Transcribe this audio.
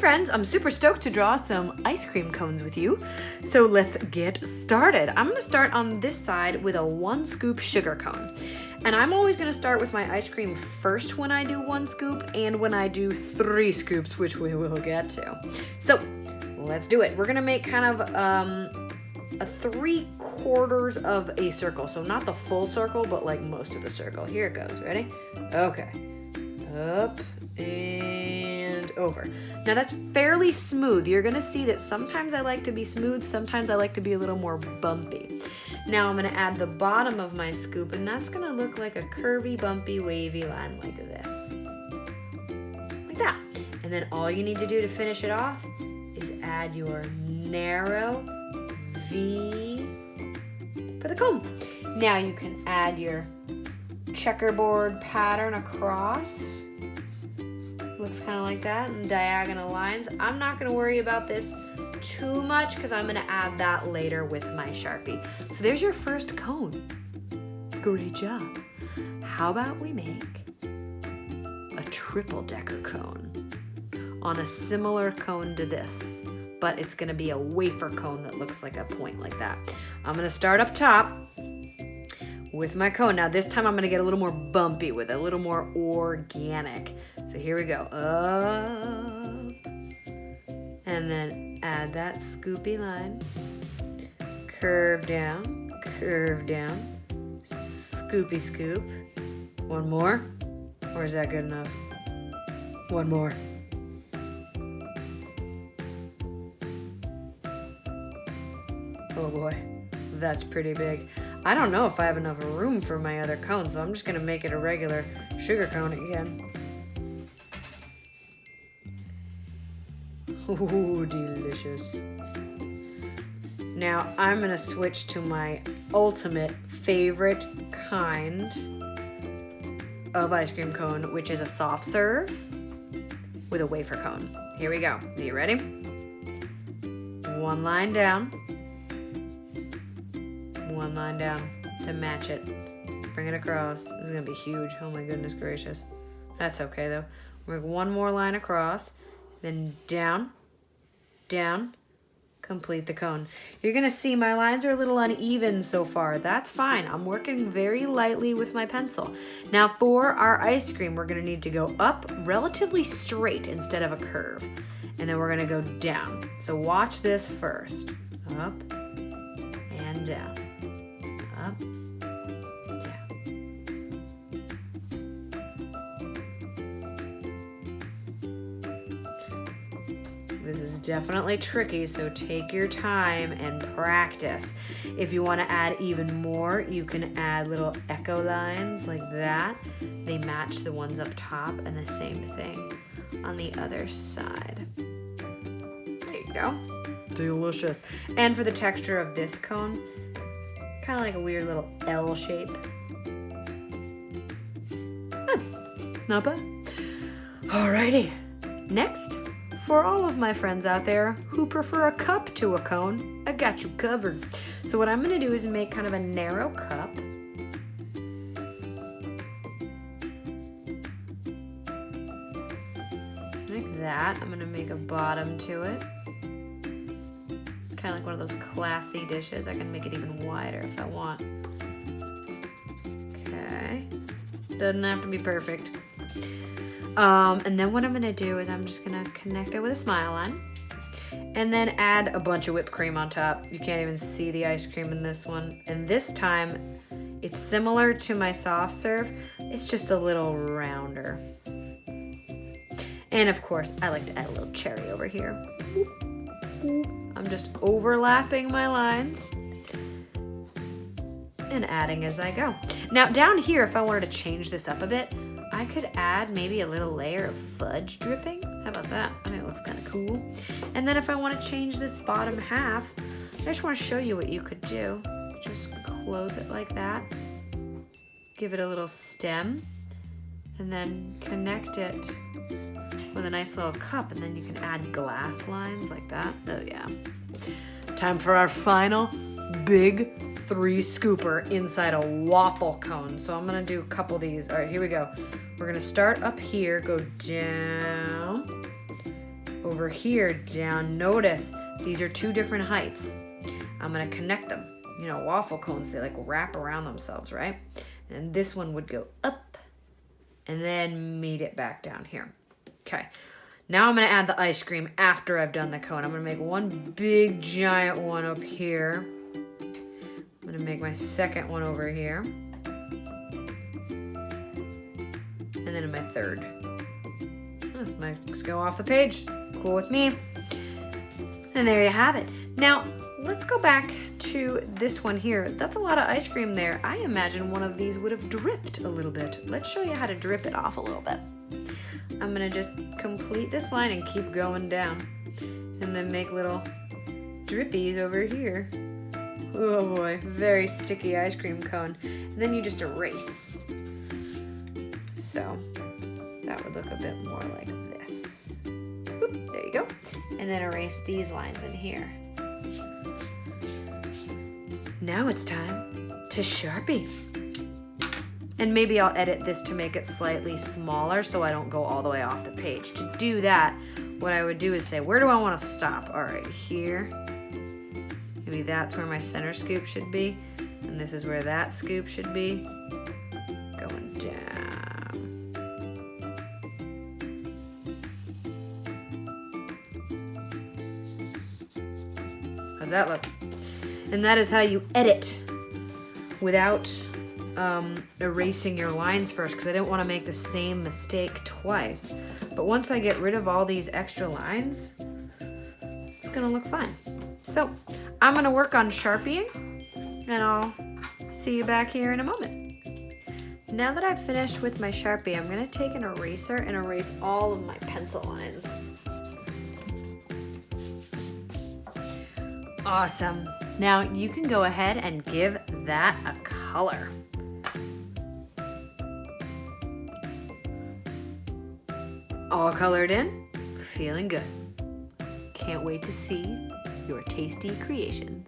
friends, I'm super stoked to draw some ice cream cones with you. So let's get started. I'm gonna start on this side with a 1 scoop sugar cone. And I'm always gonna start with my ice cream first when I do 1 scoop and when I do 3 scoops, which we will get to. So let's do it. We're gonna make kind of a 3/4 of a circle. So not the full circle, but like most of the circle. Here it goes, ready? Okay, up and over. Now that's fairly smooth. You're gonna see that sometimes I like to be smooth, sometimes I like to be a little more bumpy. Now I'm gonna add the bottom of my scoop, and that's gonna look like a curvy, bumpy, wavy line like this. Like that. And then all you need to do to finish it off is add your narrow V for the cone. Now you can add your checkerboard pattern across. Looks kind of like that, and diagonal lines. I'm not gonna worry about this too much because I'm gonna add that later with my Sharpie. So there's your first cone. Great job. How about we make a triple-decker cone on a similar cone to this, but it's gonna be a wafer cone that looks like a point like that. I'm gonna start up top with my cone. Now this time I'm gonna get a little more bumpy with it, a little more organic. So here we go, up, and then add that scoopy line, curve down, scoopy scoop. One more, or is that good enough? One more. Oh boy, that's pretty big. I don't know if I have enough room for my other cone, so I'm just gonna make it a regular sugar cone again. Ooh, delicious. Now I'm gonna switch to my ultimate favorite kind of ice cream cone, which is a soft serve with a wafer cone. Here we go. Are you ready? One line down to match it. Bring it across. This is gonna be huge. Oh my goodness gracious. That's okay though. We're gonna one more line across, then down, complete the cone. You're gonna see my lines are a little uneven so far. That's fine. I'm working very lightly with my pencil. Now for our ice cream, we're gonna need to go up relatively straight instead of a curve. And then we're gonna go down. So watch this first. Up and down. Up, down. This is definitely tricky, so take your time and practice. If you want to add even more, you can add little echo lines like that. They match the ones up top, and the same thing on the other side. There you go. Delicious. And for the texture of this cone, kind of like a weird little L shape. Not bad. Alrighty. Next, for all of my friends out there who prefer a cup to a cone, I got you covered. So what I'm gonna do is make kind of a narrow cup. Like that. I'm gonna make a bottom to it. Kind of like one of those classy dishes. I can make it even wider if I want. Okay. Doesn't have to be perfect. And then what I'm gonna do is I'm just gonna connect it with a smile line and then add a bunch of whipped cream on top. You can't even see the ice cream in this one. And this time it's similar to my soft serve. It's just a little rounder. And of course, I like to add a little cherry over here. I'm just overlapping my lines and adding as I go. Now down here, if I wanted to change this up a bit, I could add maybe a little layer of fudge dripping. How about that? I think it looks kind of cool. And then if I want to change this bottom half, I just want to show you what you could do. Just close it like that. Give it a little stem and then connect it with a nice little cup, and then you can add glass lines like that. Oh yeah. Time for our final big 3 scooper inside a waffle cone. So I'm gonna do a couple of these. All right, here we go. We're gonna start up here, go down, Over here down, notice these are two different heights. I'm gonna connect them. You know, waffle cones, they like wrap around themselves, right? And this one would go up and then meet it back down here. Okay, now I'm gonna add the ice cream after I've done the cone. I'm gonna make one big giant one up here. I'm gonna make my second one over here. And then my third. This might go off the page. Cool with me. And there you have it. Now, let's go back to this one here. That's a lot of ice cream there. I imagine one of these would have dripped a little bit. Let's show you how to drip it off a little bit. I'm gonna just complete this line and keep going down. And then make little drippies over here. Oh boy, very sticky ice cream cone. And then you just erase. So that would look a bit more like this. Oop, there you go. And then erase these lines in here. Now it's time to Sharpie. And maybe I'll edit this to make it slightly smaller so I don't go all the way off the page. To do that, what I would do is say, where do I want to stop? All right, here. Maybe that's where my center scoop should be. And this is where that scoop should be. Going down. How's that look? And that is how you edit without erasing your lines first, because I didn't want to make the same mistake twice. But once I get rid of all these extra lines, it's gonna look fine. So I'm gonna work on Sharpieing, and I'll see you back here in a moment. Now that I've finished with my Sharpie, I'm gonna take an eraser and erase all of my pencil lines. Awesome. Now you can go ahead and give that a color. All colored in, feeling good. Can't wait to see your tasty creations.